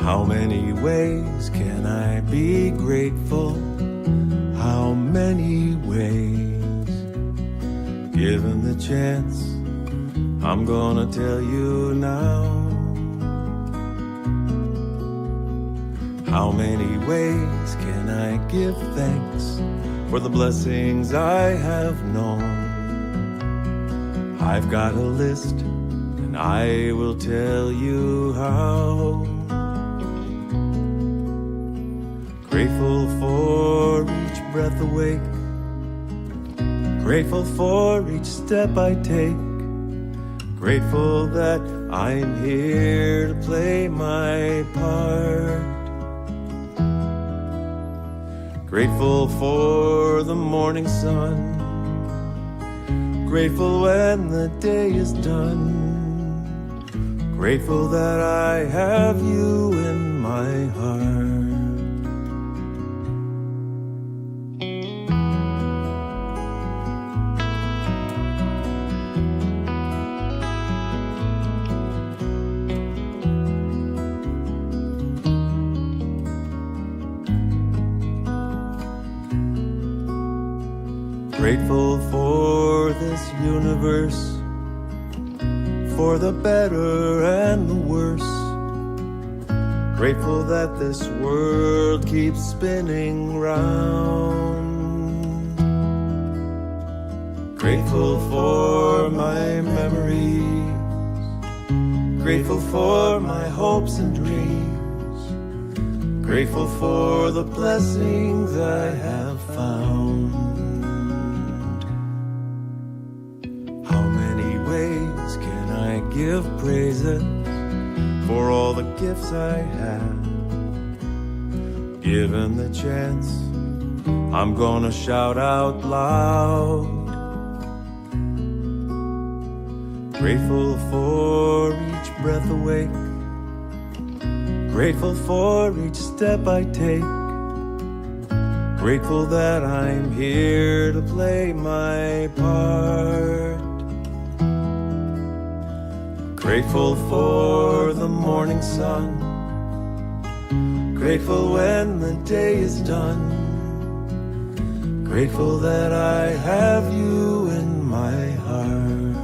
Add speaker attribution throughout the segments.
Speaker 1: How many ways can I be grateful? How many ways? Given the chance, I'm gonna tell you now. How many ways can I give thanks for the blessings I have known? I've got a list, and I will tell you how. Grateful for each breath awake, grateful for each step I take, grateful that I'm here to play my part. Grateful for the morning sun, grateful when the day is done, grateful that I have you in my heart. Grateful for this universe, for the better and the worse. Grateful that this world keeps spinning round. Grateful for my memories, grateful for my hopes and dreams, grateful for the blessings I have found. Give praises for all the gifts I have. Given the chance, I'm gonna shout out loud. Grateful for each breath awake, grateful for each step I take, grateful that I'm here to play my part. Grateful for the morning sun, grateful when the day is done, grateful that I have you in my heart.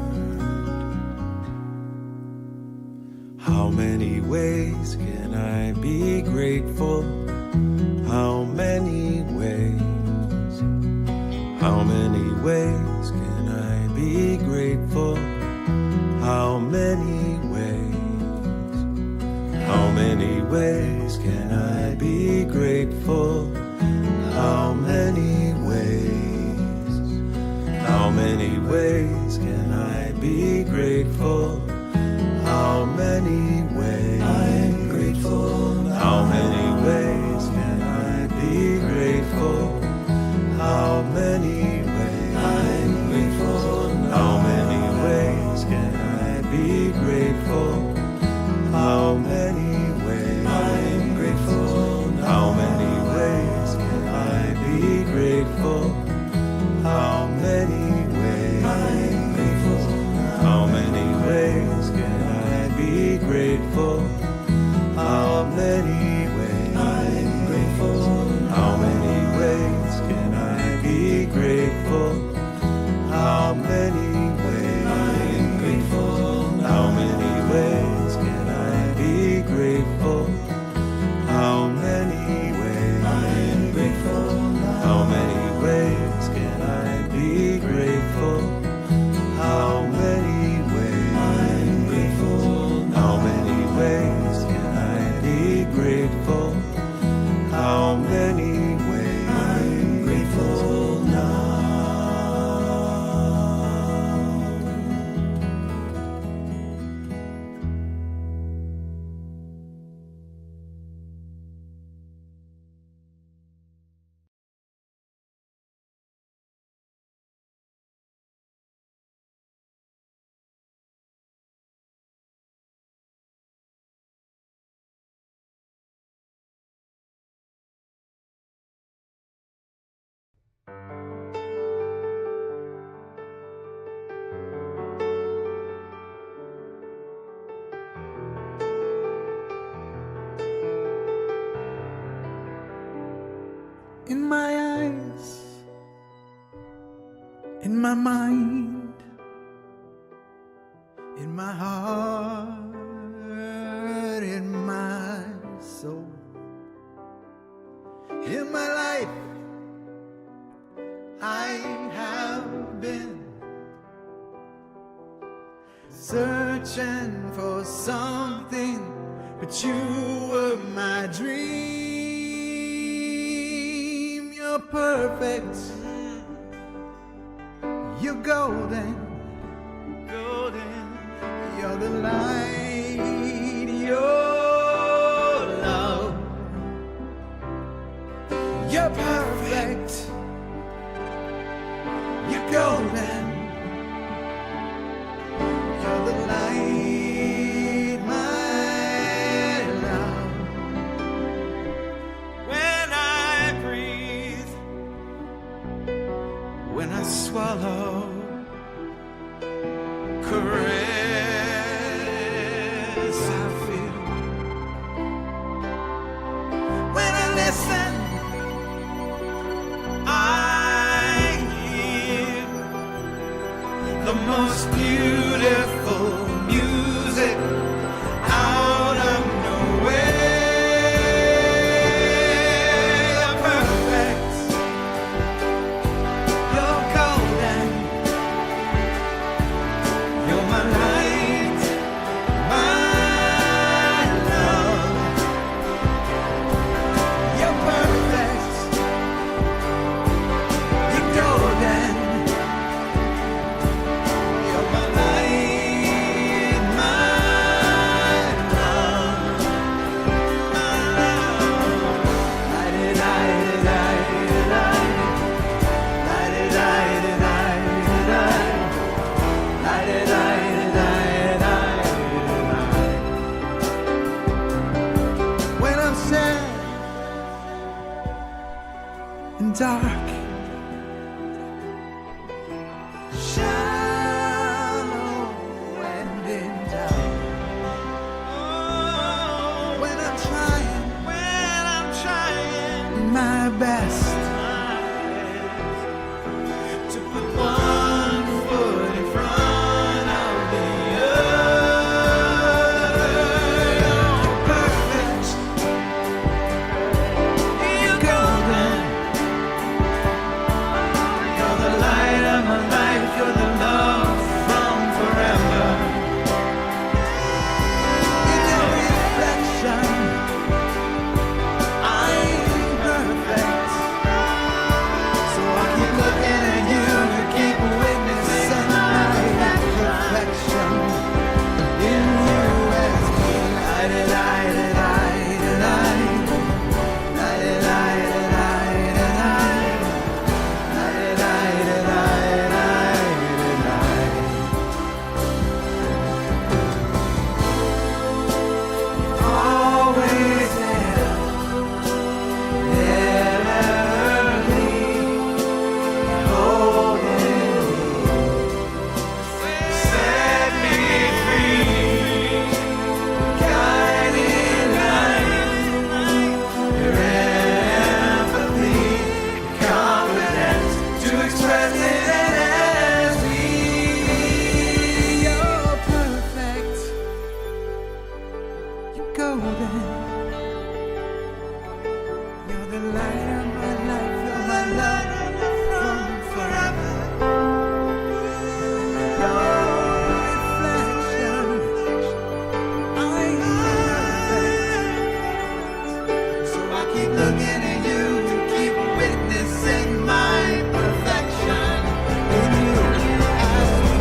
Speaker 1: How many ways can I be grateful? How many ways? How many ways can I be grateful? How many ways? How many ways can I be grateful? How many ways? How many ways can I be grateful? How many ways? I'm grateful now. How many ways can I be grateful? How many ways? I'm grateful now. How many ways can I be grateful? How many ways? I'm grateful now. How many ways can I be grateful? How many ways? I'm grateful now. How many ways can I be grateful? How many ways? I'm grateful now. How many ways can I be grateful? How many ways? I'm grateful now. How many ways can I be grateful? How many ways? I'm grateful now. How many ways can I be grateful? How many ways? I'm grateful now. How many ways can I be grateful? How many ways? I'm grateful now.
Speaker 2: in my eyes, in my mind, in my heart, in my soul, in my life. I have been searching for something, but you were my dream. You're perfect, you're golden, you're the light, your love. You're perfect, you're golden, you're the light, my love.
Speaker 1: When I breathe,
Speaker 2: When I swallow, caress I feel. When I listen,
Speaker 1: I hear
Speaker 2: the most beautiful music out of nowhere. You're perfect, you're golden, you're my light, my love. You're perfect, you're golden, you're my light, my love, my love. When I'm sad and dark, shallow and in doubt. When I'm trying my best to put one foot in front of the other. You're perfect, you're golden, you're the light of my life, you're the love from forever. In your reflection, I'm perfect. So I keep looking at you to keep witnessing my perfection. In you as me, always there, never leave, holding me, set me free, guiding light, your empathy, confidence to express it as we. You're perfect, you're golden, you're the light of my life, you're my love from forever. Your reflection, I'm perfect. So I keep looking at you to keep witnessing my perfection. In you as me.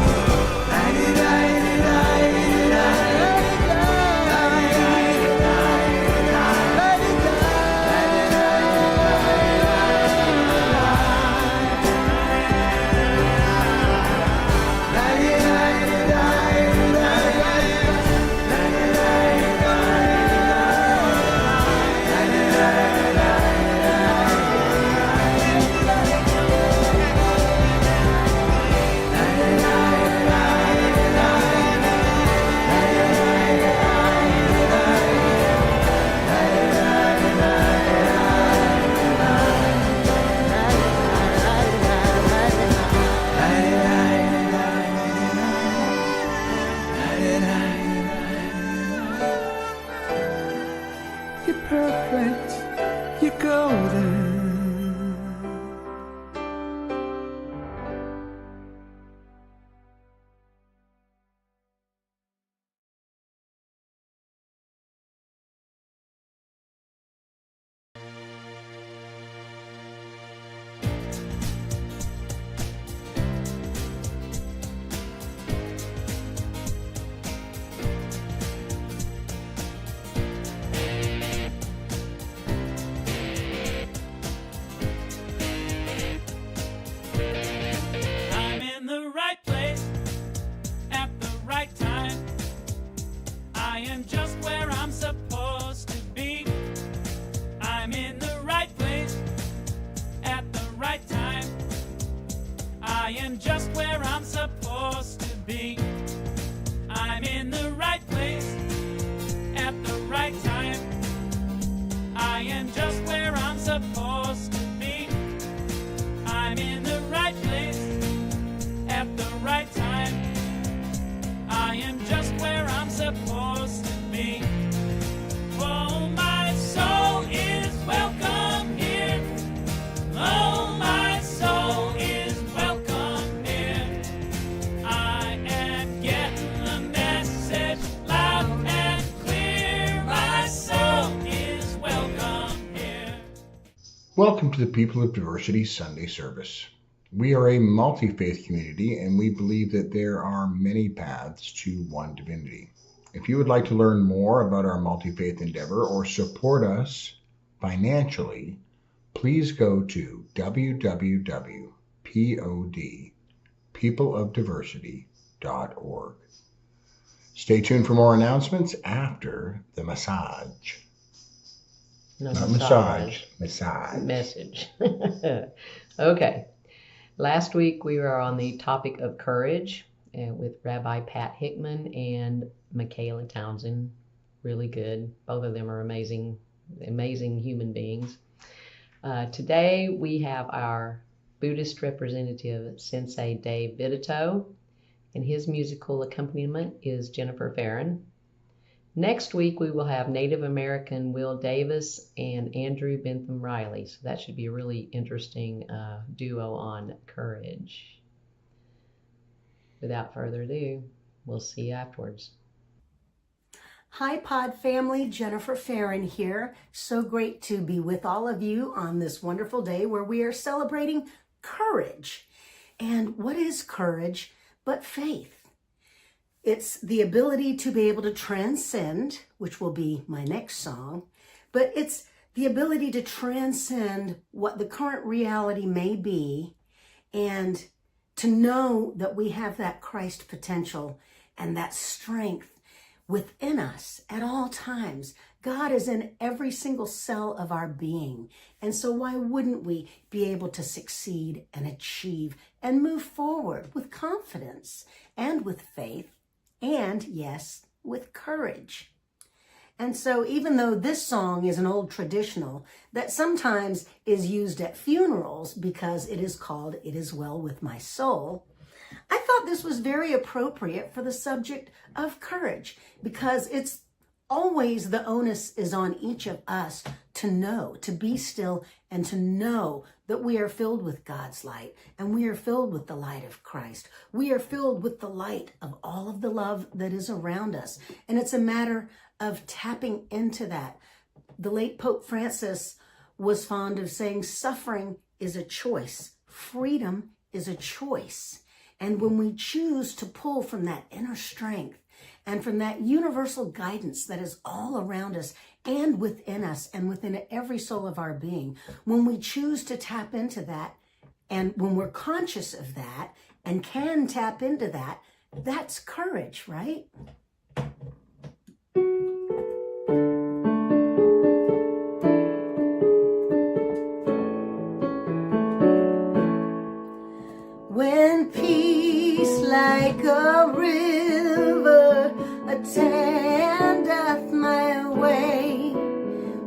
Speaker 2: You're perfect, you're golden.
Speaker 3: I'm in the right place at the right time. I am just where I'm supposed to be. I'm in the right place at the right time. I am just where I'm supposed to be. I'm in the right place at the right time. I am just where I'm supposed to be. I'm in the right place at the right time. I am just where I'm supposed to be. Oh, my soul is welcome here. Oh, my soul is welcome here. I am getting the message loud and clear. My soul is welcome here.
Speaker 4: Welcome to the People of Diversity Sunday service. We are a multi-faith community and we believe that there are many paths to one divinity. If you would like to learn more about our multi-faith endeavor or support us financially, please go to www.peopleofdiversity.org. Stay tuned for more announcements after the massage. Not massage.
Speaker 5: Message. Okay. Last week we were on the topic of courage with Rabbi Pat Hickman and Michaela Townsend. Really good. Both of them are amazing human beings. Today we have our Buddhist representative, Sensei Dave Vidito, and his musical accompaniment is Jennifer Farron. Next week, we will have Native American Will Davis and Andrew Bentham Riley. So that should be a really interesting duo on courage. Without further ado, we'll see you afterwards.
Speaker 6: Hi, Pod family. Jennifer Farron here. So great to be with all of you on this wonderful day where we are celebrating courage. And what is courage but faith? It's the ability to be able to transcend, which will be my next song, but it's the ability to transcend what the current reality may be and to know that we have that Christ potential and that strength within us at all times. God is in every single cell of our being. And so why wouldn't we be able to succeed and achieve and move forward with confidence and with faith? And yes, with courage. And so even though this song is an old traditional that sometimes is used at funerals because it is called It Is Well With My Soul, I thought this was very appropriate for the subject of courage because it's always the onus is on each of us to know, to be still and to know that we are filled with God's light and we are filled with the light of Christ. We are filled with the light of all of the love that is around us. And it's a matter of tapping into that. The late Pope Francis was fond of saying suffering is a choice. Freedom is a choice. And when we choose to pull from that inner strength and from that universal guidance that is all around us and within us and within every soul of our being, when we choose to tap into that, and when we're conscious of that and can tap into that, that's courage, right? When peace like a river attendeth my way,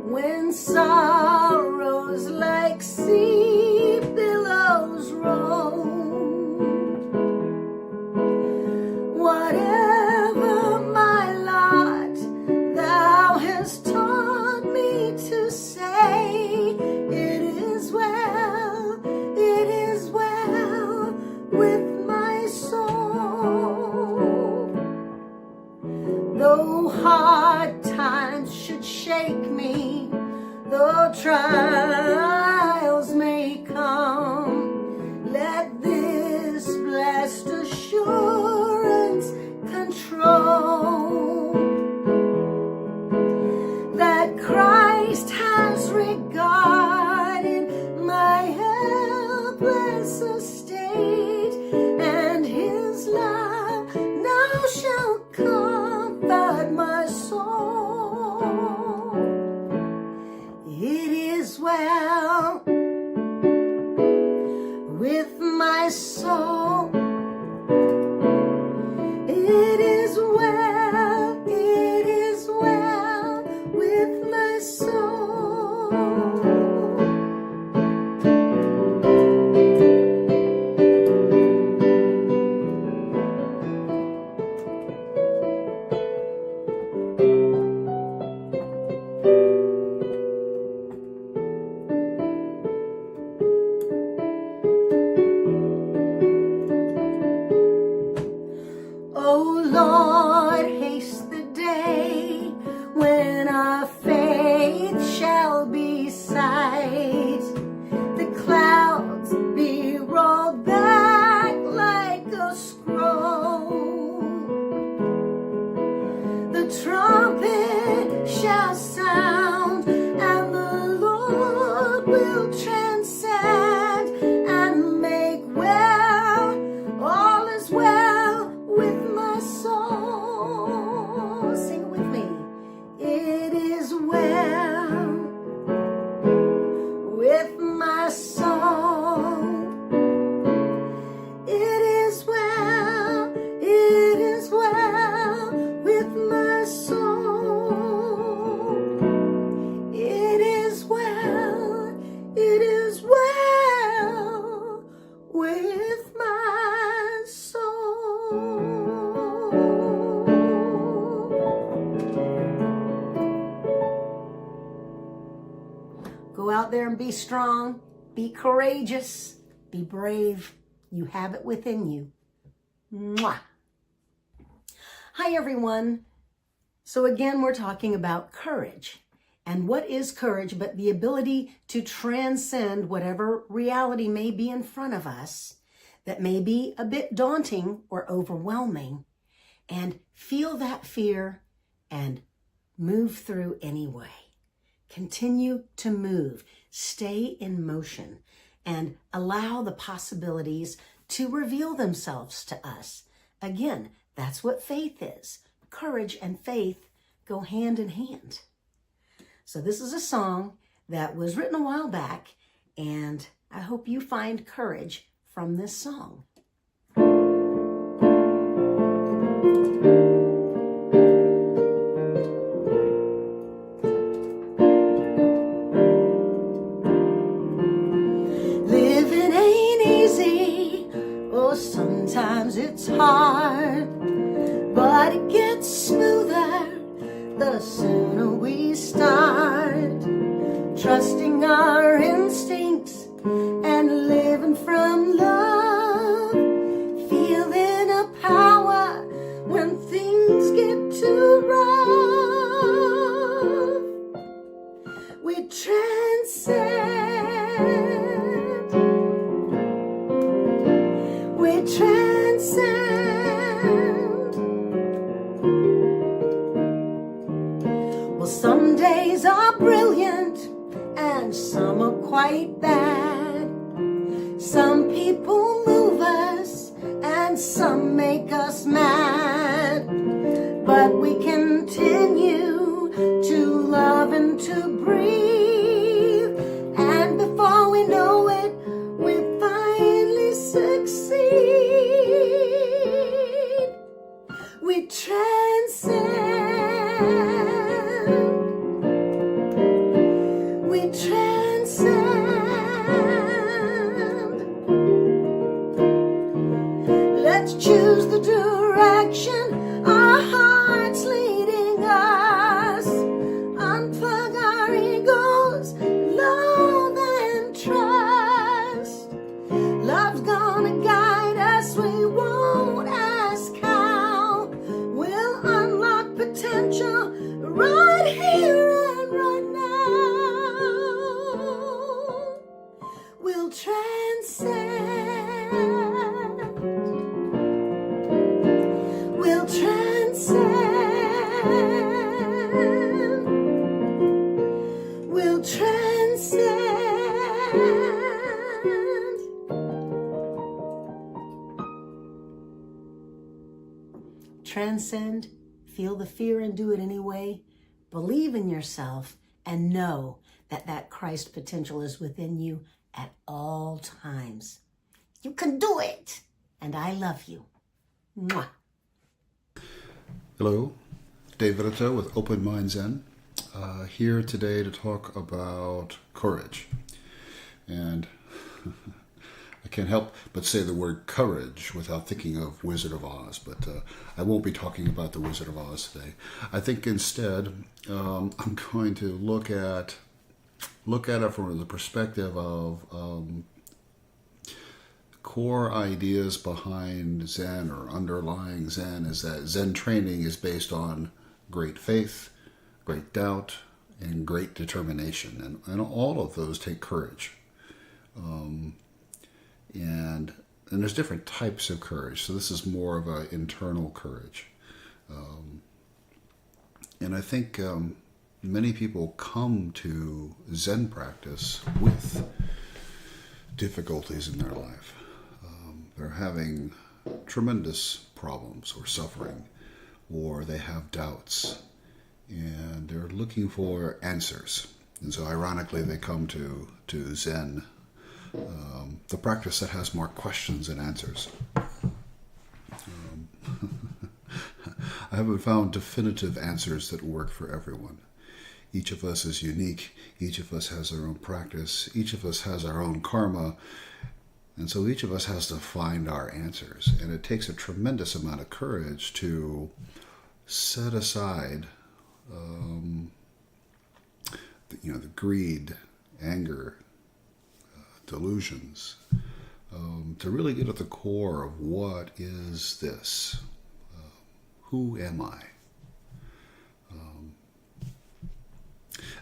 Speaker 6: when sorrows like sea billows roll, whatever my lot, thou hast taught me though trials may come, let this blessed assurance control that Christ has regarded my helpless estate, and his love now shall comfort my soul. It is well with my soul. It is well with my soul. Oh Lord, haste the day when our faith shall be sight, the clouds be rolled back like a scroll, the trumpet shall sound, and the Lord will transcend and make well, all is well with my soul. Sing it with me. It is well with my soul. It is well with my soul. It is well with my soul. Go out there and be strong, be courageous, be brave. You have it within you. Mwah. Hi, everyone. So again, we're talking about courage. And what is courage but the ability to transcend whatever reality may be in front of us that may be a bit daunting or overwhelming, and feel that fear and move through anyway. Continue to move, stay in motion, and allow the possibilities to reveal themselves to us. Again, that's what faith is. Courage and faith go hand in hand. So this is a song that was written a while back, and I hope you find courage from this song. Living ain't easy, oh, sometimes it's hard, but it gets smoother the sooner we start trusting our instincts and living from love, feeling a power when things get too rough. We transcend, we transcend. Well, some days are brilliant and some are quite bad. Some people move us and some make us mad. But we continue to love and to breathe. And before we know it, we finally succeed. We transcend. We transcend. Let's choose the direction our heart's leading us. Unplug our ego Transcend, feel the fear and do it anyway. Believe in yourself and know that that Christ potential is within you at all times. You can do it. And I love you. Mwah.
Speaker 7: Hello, Dave Vitito with Open Mind Zen, here today to talk about courage. And I can't help but say the word courage without thinking of Wizard of Oz, but I won't be talking about the Wizard of Oz today. I think instead I'm going to look at it from the perspective of core ideas behind Zen, or underlying Zen, is that Zen training is based on great faith, great doubt, and great determination. And all of those take courage. And there's different types of courage. So this is more of an internal courage. And I think many people come to Zen practice with difficulties in their life. They're having tremendous problems or suffering, or they have doubts, and they're looking for answers. And so ironically, they come to Zen, the practice that has more questions than answers. I haven't found definitive answers that work for everyone. Each of us is unique. Each of us has our own practice. Each of us has our own karma. And so each of us has to find our answers. And it takes a tremendous amount of courage to set aside the greed, anger, delusions, to really get at the core of what is this? Who am I?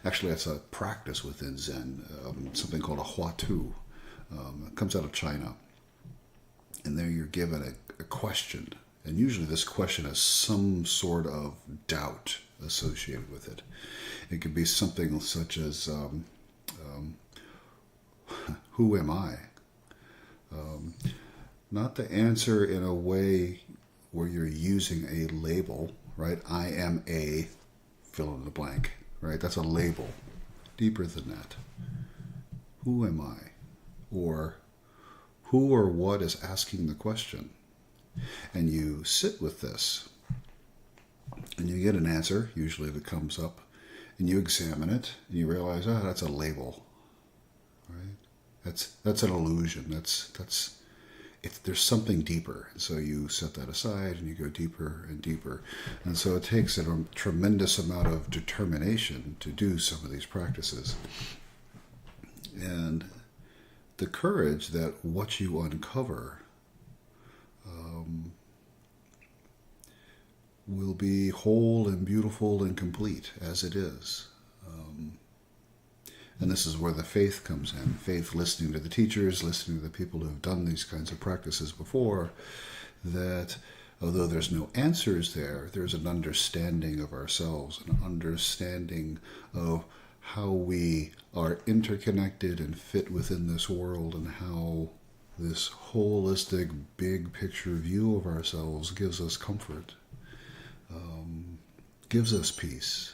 Speaker 7: Actually, that's a practice within Zen, something called a huatu. It comes out of China. And there you're given a question. And usually this question has some sort of doubt associated with it. It could be something such as, who am I? Not to answer in a way where you're using a label, right? I am a fill in the blank, right? That's a label. Deeper than that. Who am I? Or who or what is asking the question? And you sit with this, and you get an answer, usually that comes up, and you examine it, and you realize, that's a label, right? That's an illusion. There's something deeper. So you set that aside, and you go deeper and deeper. And so it takes a tremendous amount of determination to do some of these practices. And the courage that what you uncover will be whole and beautiful and complete as it is. And this is where the faith comes in. Faith, listening to the teachers, listening to the people who have done these kinds of practices before, that although there's no answers there, there's an understanding of ourselves, an understanding of how we are interconnected and fit within this world, and how this holistic, big picture view of ourselves gives us comfort, gives us peace.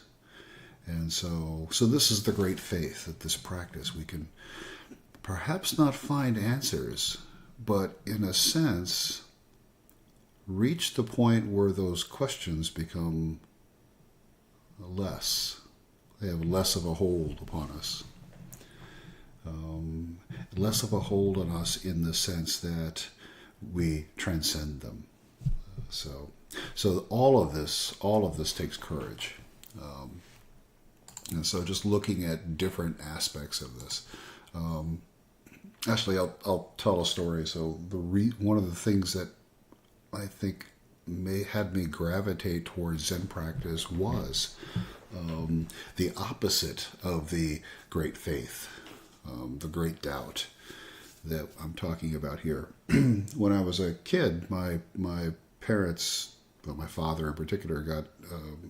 Speaker 7: And so this is the great faith, that this practice, we can perhaps not find answers, but in a sense, reach the point where those questions become less. They have less of a hold upon us. Less of a hold on us in the sense that we transcend them. So all of this takes courage. And so just looking at different aspects of this. Actually, I'll tell a story. So one of the things that I think had me gravitate towards Zen practice was the opposite of the great faith, the great doubt that I'm talking about here. When I was a kid, my parents, well, my father in particular, got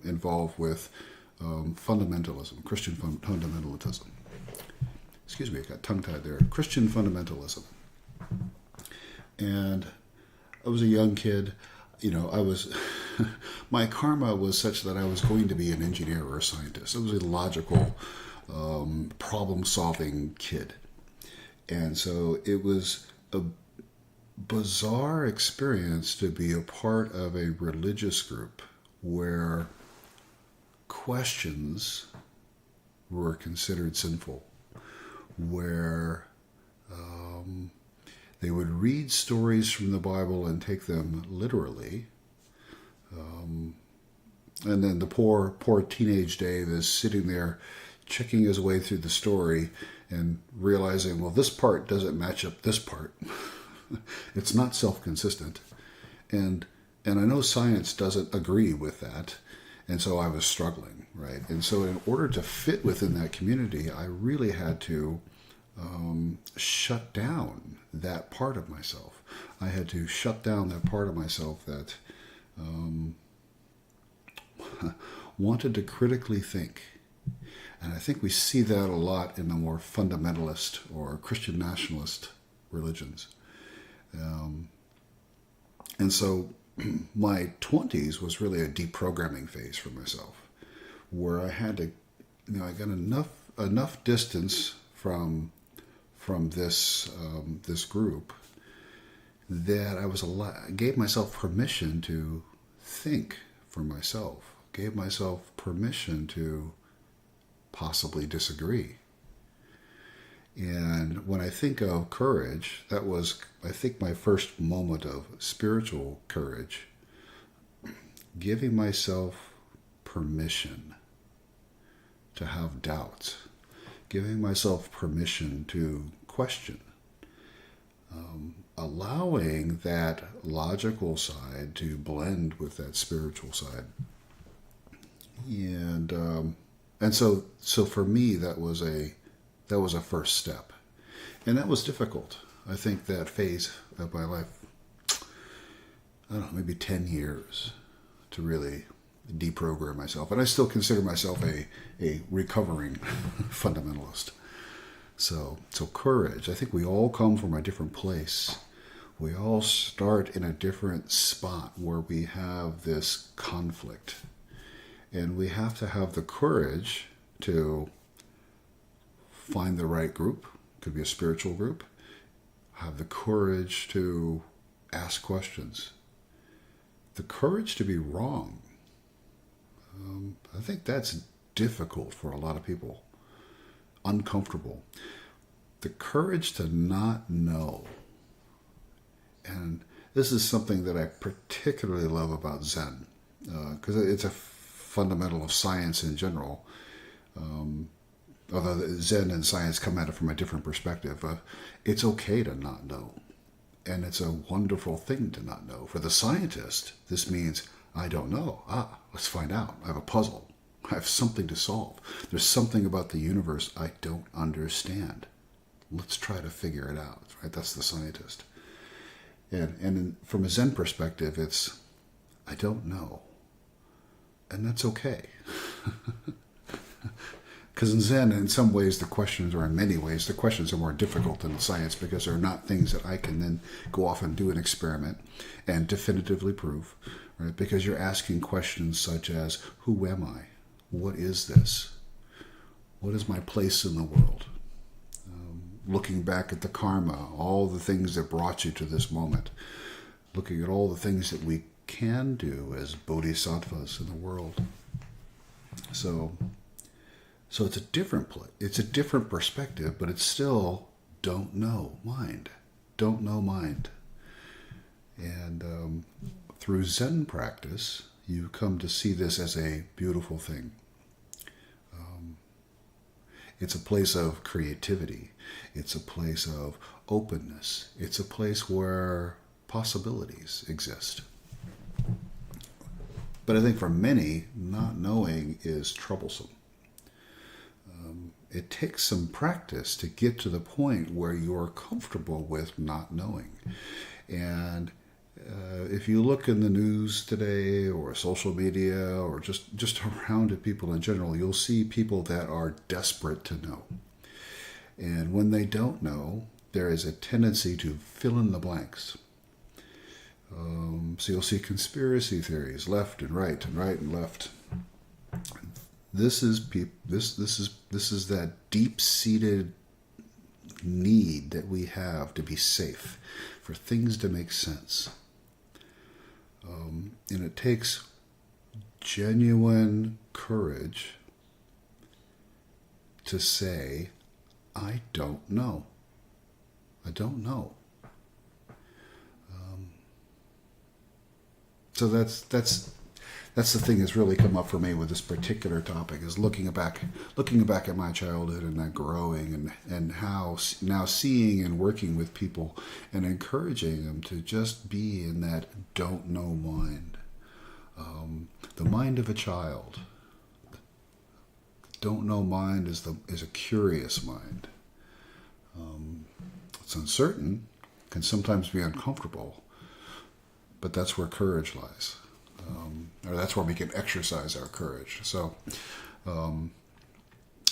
Speaker 7: involved with fundamentalism, Christian fundamentalism. excuse me, I got tongue-tied there, Christian fundamentalism. And I was a young kid. I was, my karma was such that I was going to be an engineer or a scientist. I was a logical, problem-solving kid. And so it was a bizarre experience to be a part of a religious group where questions were considered sinful, where they would read stories from the Bible and take them literally. And then the poor teenage Dave is sitting there checking his way through the story and realizing, well, this part doesn't match up this part. It's not self-consistent. And I know science doesn't agree with that. And so I was struggling, right? And so in order to fit within that community, I really had to shut down that part of myself. I had to shut down that part of myself that wanted to critically think. And I think we see that a lot in the more fundamentalist or Christian nationalist religions. And so my 20s was really a deprogramming phase for myself, where I had to, I got enough distance from this group that I gave myself permission to think for myself, gave myself permission to possibly disagree. And when I think of courage, that was, I think, my first moment of spiritual courage, giving myself permission to have doubts, giving myself permission to question, allowing that logical side to blend with that spiritual side. And so for me, that was a first step. And that was difficult. I think that phase of my life, I don't know, maybe 10 years to really deprogram myself. And I still consider myself a recovering fundamentalist. So courage, I think we all come from a different place. We all start in a different spot where we have this conflict. And we have to have the courage to find the right group, could be a spiritual group, have the courage to ask questions, the courage to be wrong. I think that's difficult for a lot of people, uncomfortable. The courage to not know. And this is something that I particularly love about Zen, because it's a fundamental of science in general. Although Zen and science come at it from a different perspective, it's okay to not know. And it's a wonderful thing to not know. For the scientist, this means, I don't know. Let's find out. I have a puzzle. I have something to solve. There's something about the universe I don't understand. Let's try to figure it out. Right? That's the scientist. And from a Zen perspective, it's, I don't know. And that's okay. Because in Zen, in some ways, the questions, or in many ways, the questions are more difficult than science, because they're not things that I can then go off and do an experiment and definitively prove, right? Because you're asking questions such as, who am I? What is this? What is my place in the world? Looking back at the karma, all the things that brought you to this moment, looking at all the things that we can do as bodhisattvas in the world. So it's a different it's a different perspective, but it's still don't know mind. Don't know mind. And through Zen practice, you come to see this as a beautiful thing. It's a place of creativity. It's a place of openness. It's a place where possibilities exist. But I think for many, not knowing is troublesome. It takes some practice to get to the point where you're comfortable with not knowing. And if you look in the news today, or social media, or just around at people in general, you'll see people that are desperate to know. And when they don't know, there is a tendency to fill in the blanks. So you'll see conspiracy theories, left and right and left. This is that deep-seated need that we have to be safe, for things to make sense. And it takes genuine courage to say, I don't know. I don't know. So that's the thing that's really come up for me with this particular topic, is looking back at my childhood and that growing, and how now seeing and working with people and encouraging them to just be in that don't know mind, the mind of a child. Don't know mind is a curious mind. It's uncertain, can sometimes be uncomfortable, but that's where courage lies. Or that's where we can exercise our courage. So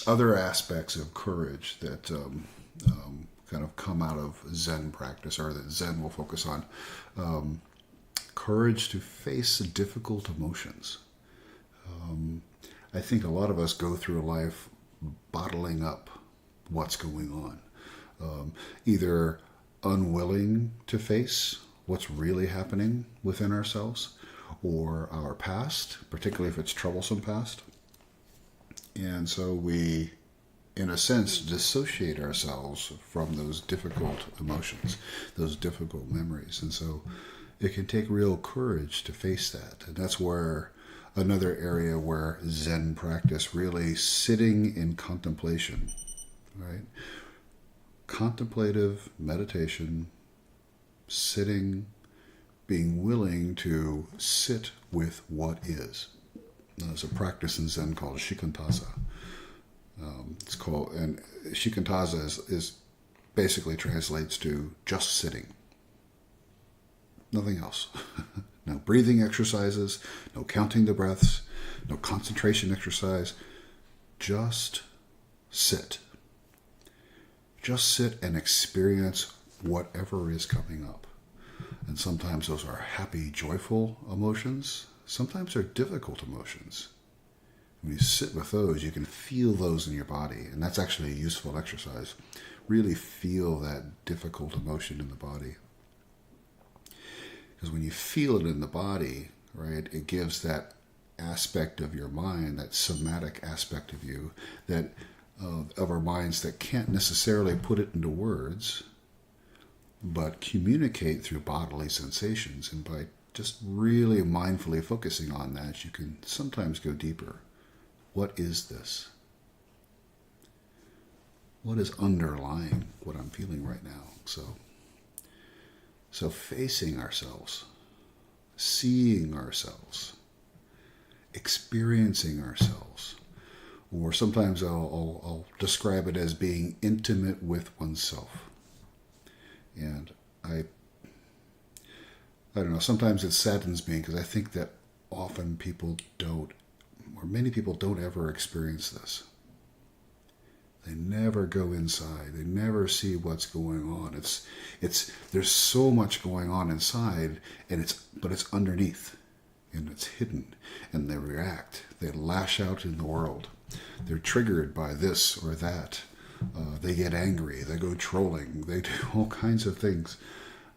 Speaker 7: other aspects of courage that kind of come out of Zen practice, or that Zen will focus on, courage to face difficult emotions. I think a lot of us go through life bottling up what's going on, either unwilling to face what's really happening within ourselves, or our past, particularly if it's troublesome past. And so we, in a sense, dissociate ourselves from those difficult emotions, those difficult memories. And so it can take real courage to face that. And that's where another area where Zen practice, really sitting in contemplation, right? Contemplative meditation, sitting, being willing to sit with what is. There's a practice in Zen called shikantaza. It's called, and shikantaza is basically translates to just sitting. Nothing else. No breathing exercises, no counting the breaths, no concentration exercise. Just sit. Just sit and experience whatever is coming up. And sometimes those are happy, joyful emotions. Sometimes they're difficult emotions. When you sit with those, you can feel those in your body. And that's actually a useful exercise. Really feel that difficult emotion in the body. Because when you feel it in the body, right, it gives that aspect of your mind, that somatic aspect of you, that of our minds that can't necessarily put it into words, but communicate through bodily sensations. And by just really mindfully focusing on that, you can sometimes go deeper. What is this? What is underlying what I'm feeling right now? So facing ourselves, seeing ourselves, experiencing ourselves, or sometimes I'll describe it as being intimate with oneself. And I don't know, sometimes it saddens me because I think that often people don't, or many people don't ever experience this. They never go inside. They never see what's going on. There's so much going on inside, but it's underneath, and it's hidden, and they react. They lash out in the world. They're triggered by this or that. They get angry. They go trolling. They do all kinds of things.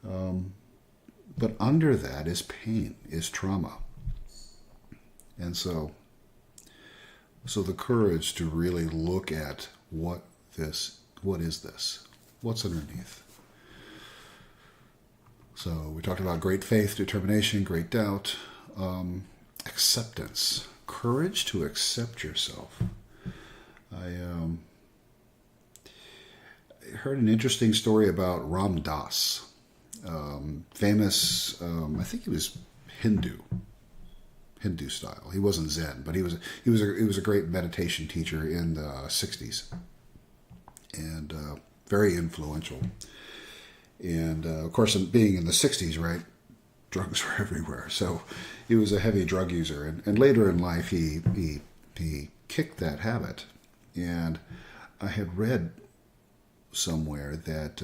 Speaker 7: But under that is pain, is trauma. And so the courage to really look at what is this? What's underneath? So we talked about great faith, determination, great doubt, acceptance, courage to accept yourself. I heard an interesting story about Ram Dass, famous, I think he was Hindu style. He wasn't Zen, but he was a great meditation teacher in the 60s, and very influential. And of course, being in the 60s, right, drugs were everywhere. So he was a heavy drug user, and later in life he kicked that habit. And I had read somewhere that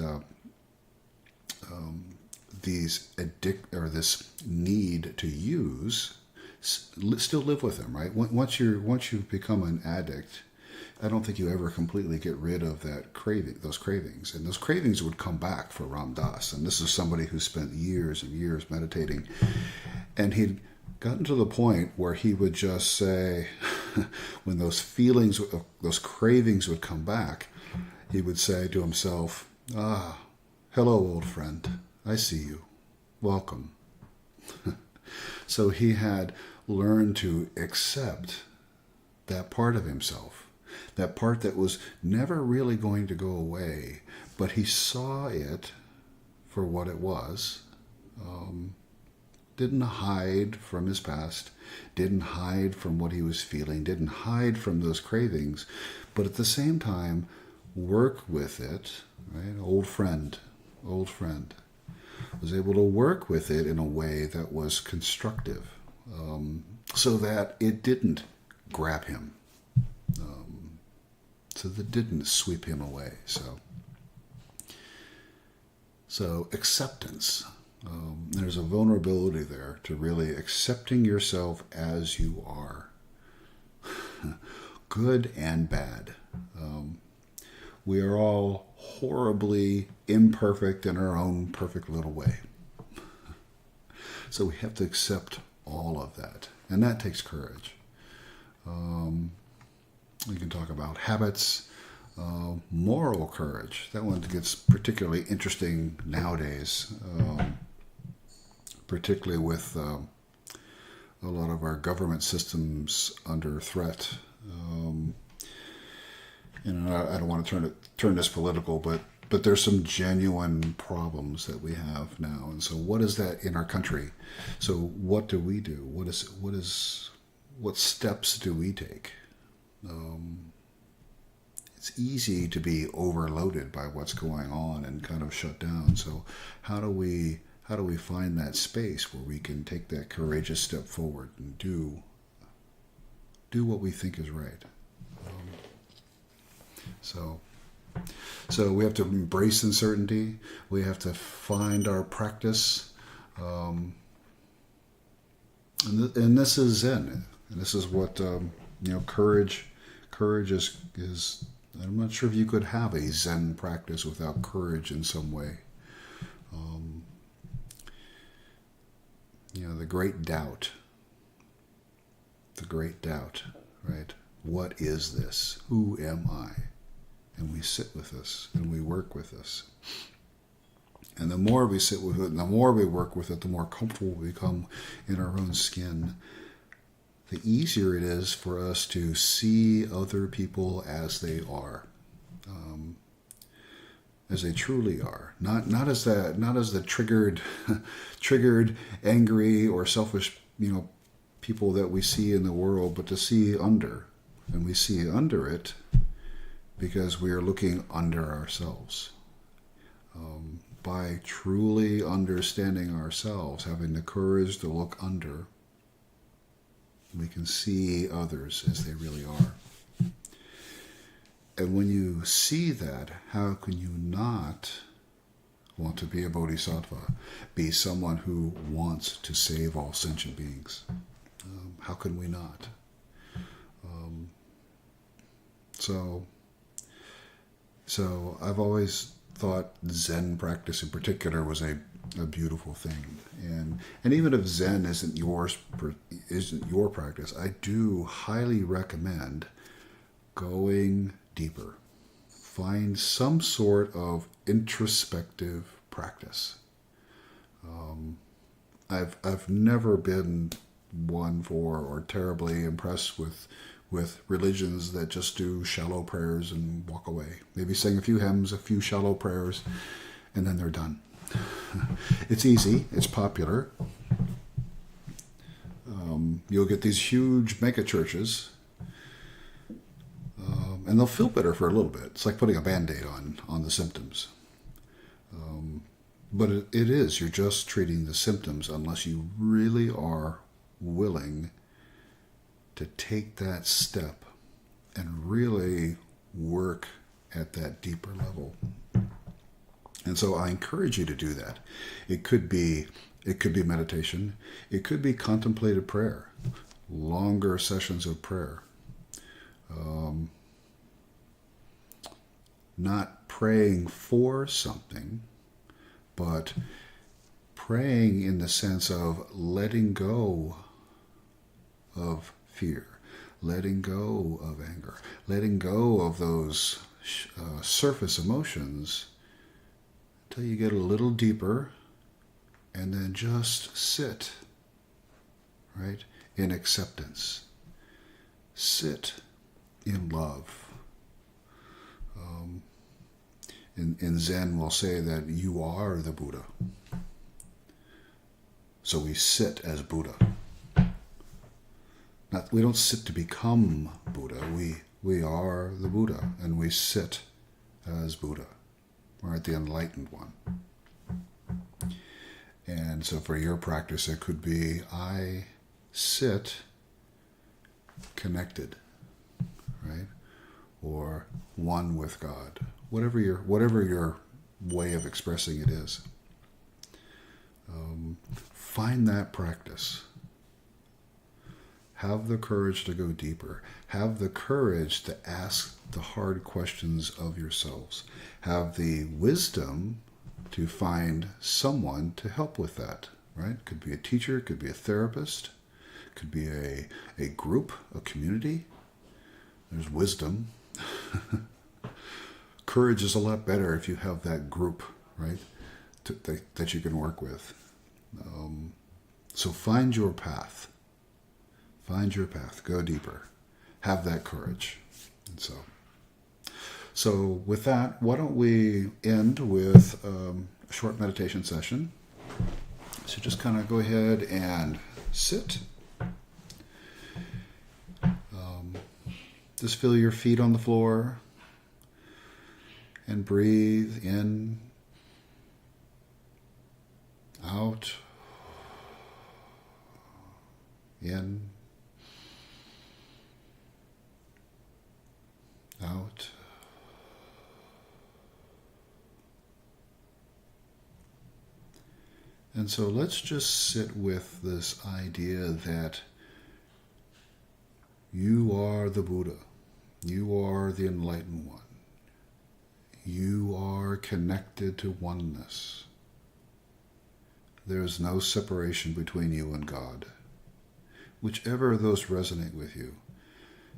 Speaker 7: this need to use still live with them, right? Once you've become an addict, I don't think you ever completely get rid of those cravings, and those cravings would come back for Ram Dass. And this is somebody who spent years and years meditating, and he'd gotten to the point where he would just say, when those feelings, those cravings would come back, he would say to himself, hello, old friend. I see you. Welcome. So he had learned to accept that part of himself, that part that was never really going to go away, but he saw it for what it was. Didn't hide from his past, didn't hide from what he was feeling, didn't hide from those cravings, but at the same time, work with it, right? Old friend, was able to work with it in a way that was constructive, so that it didn't grab him, so that it didn't sweep him away. So acceptance. There's a vulnerability there to really accepting yourself as you are, good and bad. We are all horribly imperfect in our own perfect little way. So we have to accept all of that, and that takes courage. We can talk about habits, moral courage. That one gets particularly interesting nowadays, particularly with a lot of our government systems under threat. I don't want to turn this political, but there's some genuine problems that we have now. And so what is that in our country? So what do we do? What steps do we take? It's easy to be overloaded by what's going on and kind of shut down. So how do we find that space where we can take that courageous step forward and do what we think is right? So we have to embrace uncertainty. We have to find our practice, and this is Zen. And this is what courage. Courage is. I'm not sure if you could have a Zen practice without courage in some way. The great doubt. The great doubt, right? What is this? Who am I? And we sit with this, and we work with this. And the more we sit with it, and the more we work with it, the more comfortable we become in our own skin, the easier it is for us to see other people as they are, as they truly are, not as the triggered, angry, or selfish, people that we see in the world, but to see under, and we see under it because we are looking under ourselves. By truly understanding ourselves, having the courage to look under, we can see others as they really are. And when you see that, how can you not want to be a bodhisattva, be someone who wants to save all sentient beings? How can we not? So I've always thought Zen practice in particular was a beautiful thing, and even if Zen isn't your practice, I do highly recommend going deeper. Find some sort of introspective practice. I've never been one for or terribly impressed with religions that just do shallow prayers and walk away. Maybe sing a few hymns, a few shallow prayers, and then they're done. It's easy. It's popular. You'll get these huge mega churches, and they'll feel better for a little bit. It's like putting a Band-Aid on the symptoms. But it is. You're just treating the symptoms unless you really are willing to take that step and really work at that deeper level. And so I encourage you to do that. It could be meditation. It could be contemplative prayer, longer sessions of prayer. Not praying for something, but praying in the sense of letting go of fear, letting go of anger, letting go of those surface emotions until you get a little deeper, and then just sit, right, in acceptance. Sit in love. In Zen, we'll say that you are the Buddha. So we sit as Buddha. We don't sit to become Buddha. We are the Buddha, and we sit as Buddha. We're the enlightened one. And so for your practice, it could be, I sit connected, right? Or one with God. Whatever your way of expressing it is. Find that practice. Have the courage to go deeper. Have the courage to ask the hard questions of yourselves. Have the wisdom to find someone to help with that, right? Could be a teacher, could be a therapist, could be a group, a community. There's wisdom. Courage is a lot better if you have that group, right, that you can work with. So find your path. Find your path. Go deeper. Have that courage. And so with that, why don't we end with a short meditation session. So just kind of go ahead and sit. Just feel your feet on the floor. And breathe in, out, in, out. And so let's just sit with this idea that you are the Buddha. You are the enlightened one. You are connected to oneness. There is no separation between you and God. Whichever of those resonate with you,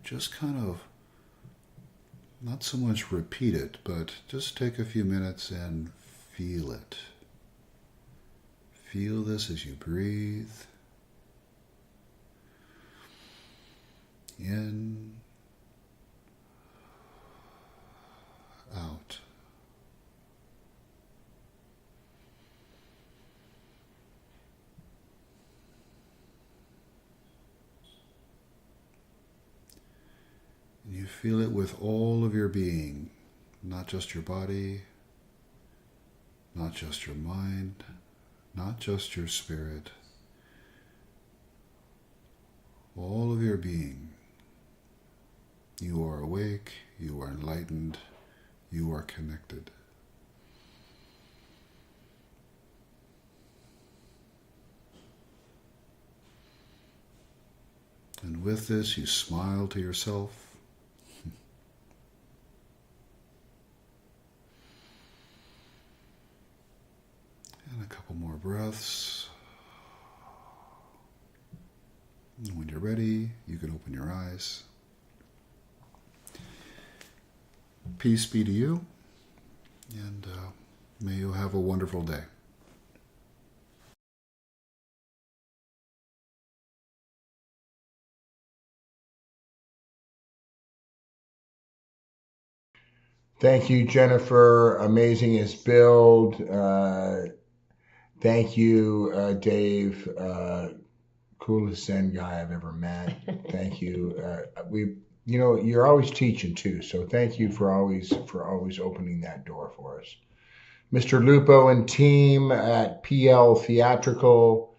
Speaker 7: just kind of, not so much repeat it, but just take a few minutes and feel it. Feel this as you breathe. In, out. And you feel it with all of your being, not just your body, not just your mind, not just your spirit, all of your being. You are awake, you are enlightened, you are connected. And with this, you smile to yourself. And a couple more breaths. And when you're ready, you can open your eyes. Peace be to you, and may you have a wonderful day.
Speaker 4: Thank you, Jennifer. Amazing as build. Thank you, Dave. Coolest Zen guy I've ever met. Thank you. You're always teaching too, so thank you for always opening that door for us. Mr. Lupo and team at PL Theatrical,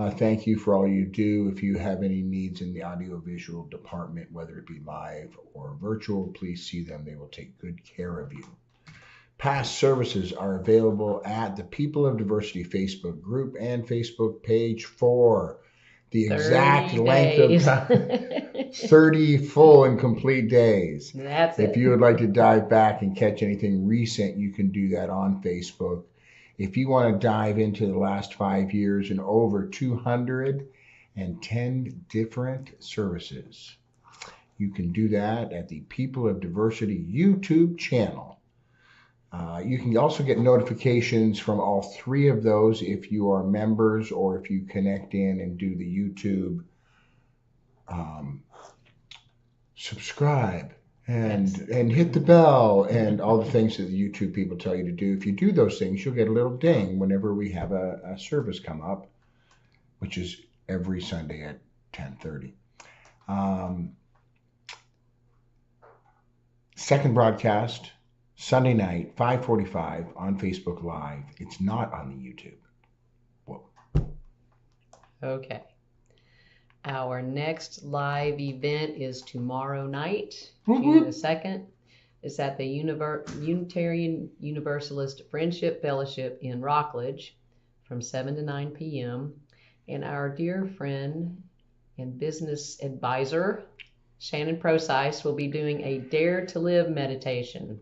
Speaker 4: Thank you for all you do. If you have any needs in the audiovisual department, whether it be live or virtual, please see them. They will take good care of you. Past services are available at the People of Diversity Facebook group and Facebook page for the exact
Speaker 5: 30
Speaker 4: length
Speaker 5: days.
Speaker 4: of time. 30 full and complete days.
Speaker 5: That's
Speaker 4: If
Speaker 5: it.
Speaker 4: you would like to dive back and catch anything recent, you can do that on Facebook. If you want to dive into the last 5 years and over 210 different services, you can do that at the People of Diversity YouTube channel. You can also get notifications from all 3 of those if you are members or if you connect in and do the YouTube subscribe and hit the bell and all the things that the YouTube people tell you to do. If you do those things, you'll get a little ding whenever we have a service come up, which is every Sunday at 10:30. Second broadcast, Sunday night, 5:45 on Facebook Live. It's not on the YouTube. Whoa.
Speaker 5: Okay. Our next live event is tomorrow night, June the 2nd. It's at the Unitarian Universalist Friendship Fellowship in Rockledge from 7 to 9 p.m. And our dear friend and business advisor, Shannon Procyse, will be doing a Dare to Live meditation.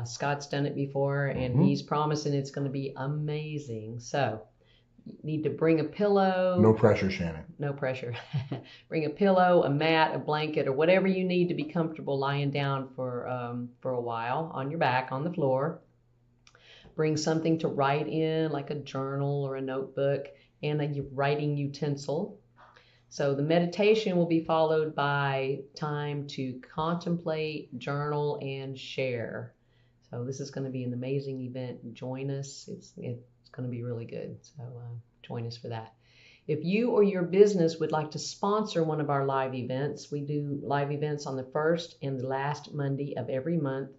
Speaker 5: Scott's done it before, and he's promising it's going to be amazing. So you need to bring a pillow.
Speaker 4: No pressure, Shannon.
Speaker 5: No pressure. Bring a pillow, a mat, a blanket, or whatever you need to be comfortable lying down for a while on your back on the floor. Bring something to write in, like a journal or a notebook, and a writing utensil. So the meditation will be followed by time to contemplate, journal, and share. So this is going to be an amazing event. Join us. It's going to be really good. So join us for that. If you or your business would like to sponsor one of our live events, we do live events on the first and the last Monday of every month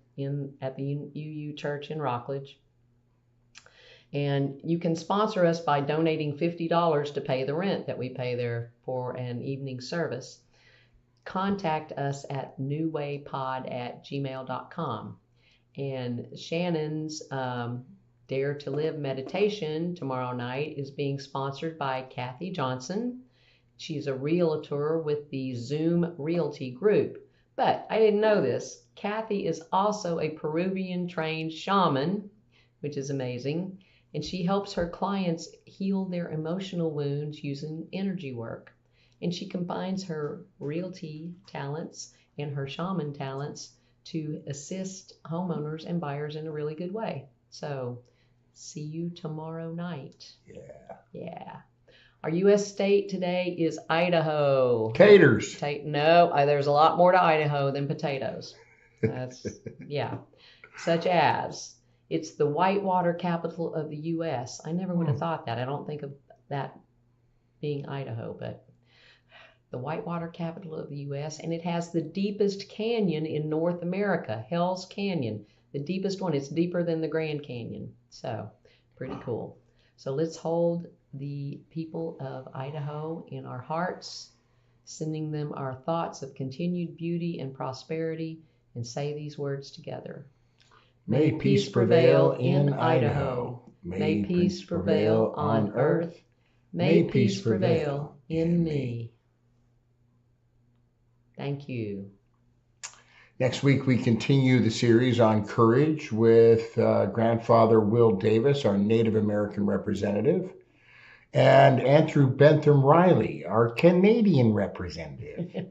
Speaker 5: at the UU Church in Rockledge. And you can sponsor us by donating $50 to pay the rent that we pay there for an evening service. Contact us at newwaypod@gmail.com. And Shannon's Dare to Live meditation tomorrow night is being sponsored by Kathy Johnson. She's a realtor with the Zoom Realty Group. But I didn't know this. Kathy is also a Peruvian trained shaman, which is amazing. And she helps her clients heal their emotional wounds using energy work. And she combines her realty talents and her shaman talents to assist homeowners and buyers in a really good way. So see you tomorrow night. Yeah. Our U.S. state today is Idaho.
Speaker 4: Taters.
Speaker 5: No, there's a lot more to Idaho than potatoes. That's, yeah. Such as, it's the whitewater capital of the U.S. I never would have thought that. I don't think of that being Idaho, but the whitewater capital of the U.S., and it has the deepest canyon in North America, Hell's Canyon, the deepest one. It's deeper than the Grand Canyon, so pretty cool. So let's hold the people of Idaho in our hearts, sending them our thoughts of continued beauty and prosperity, and say these words together.
Speaker 4: May peace prevail in Idaho. May peace prevail on earth. May peace prevail in me.
Speaker 5: Thank you.
Speaker 4: Next week, we continue the series on courage with Grandfather Will Davis, our Native American representative, and Andrew Bentham Riley, our Canadian representative.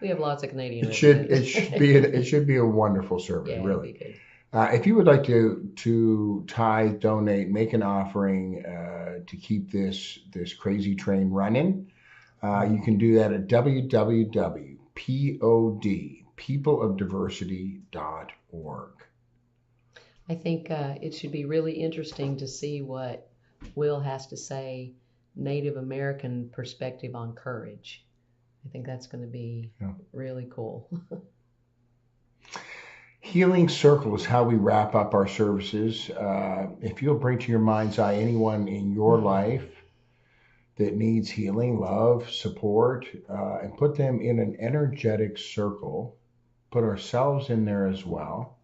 Speaker 5: We have lots of Canadian
Speaker 4: It should be a wonderful service,
Speaker 5: yeah,
Speaker 4: really.
Speaker 5: it'd be good.
Speaker 4: If you would like to tithe, donate, make an offering to keep this crazy train running, you can do that at www.peopleofdiversity.org.
Speaker 5: I think it should be really interesting to see what Will has to say, Native American perspective on courage. I think that's going to be really cool.
Speaker 4: Healing Circle is how we wrap up our services. If you'll bring to your mind's eye anyone in your life that needs healing, love, support, and put them in an energetic circle. Put ourselves in there as well.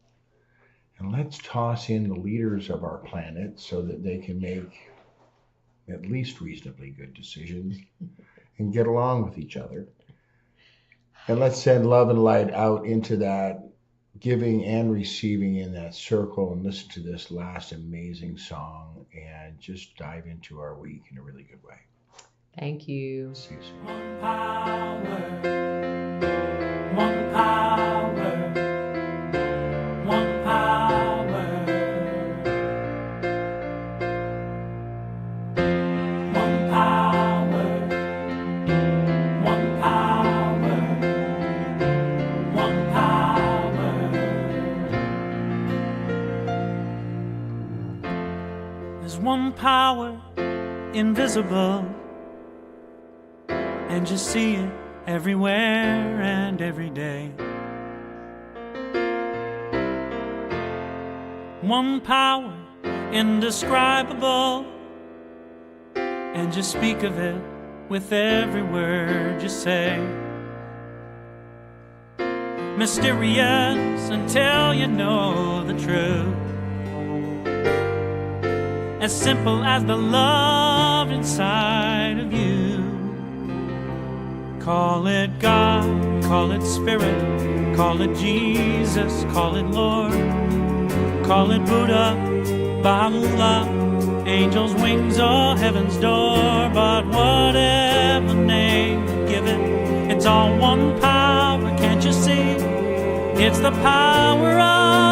Speaker 4: And let's toss in the leaders of our planet so that they can make at least reasonably good decisions and get along with each other. And let's send love and light out into that giving and receiving in that circle, and listen to this last amazing song and just dive into our week in a really good way.
Speaker 5: Thank you.
Speaker 4: See you soon.
Speaker 3: One power, one power, one power, one power, one power, one power. There's one power invisible, and you see it everywhere and every day. One power indescribable, and you speak of it with every word you say. Mysterious until you know the truth, as simple as the love inside of you. Call it God, call it Spirit, call it Jesus, call it Lord, call it Buddha, Baha'u'llah, angels' wings or heaven's door. But whatever name you give it, it's all one power, can't you see? It's the power of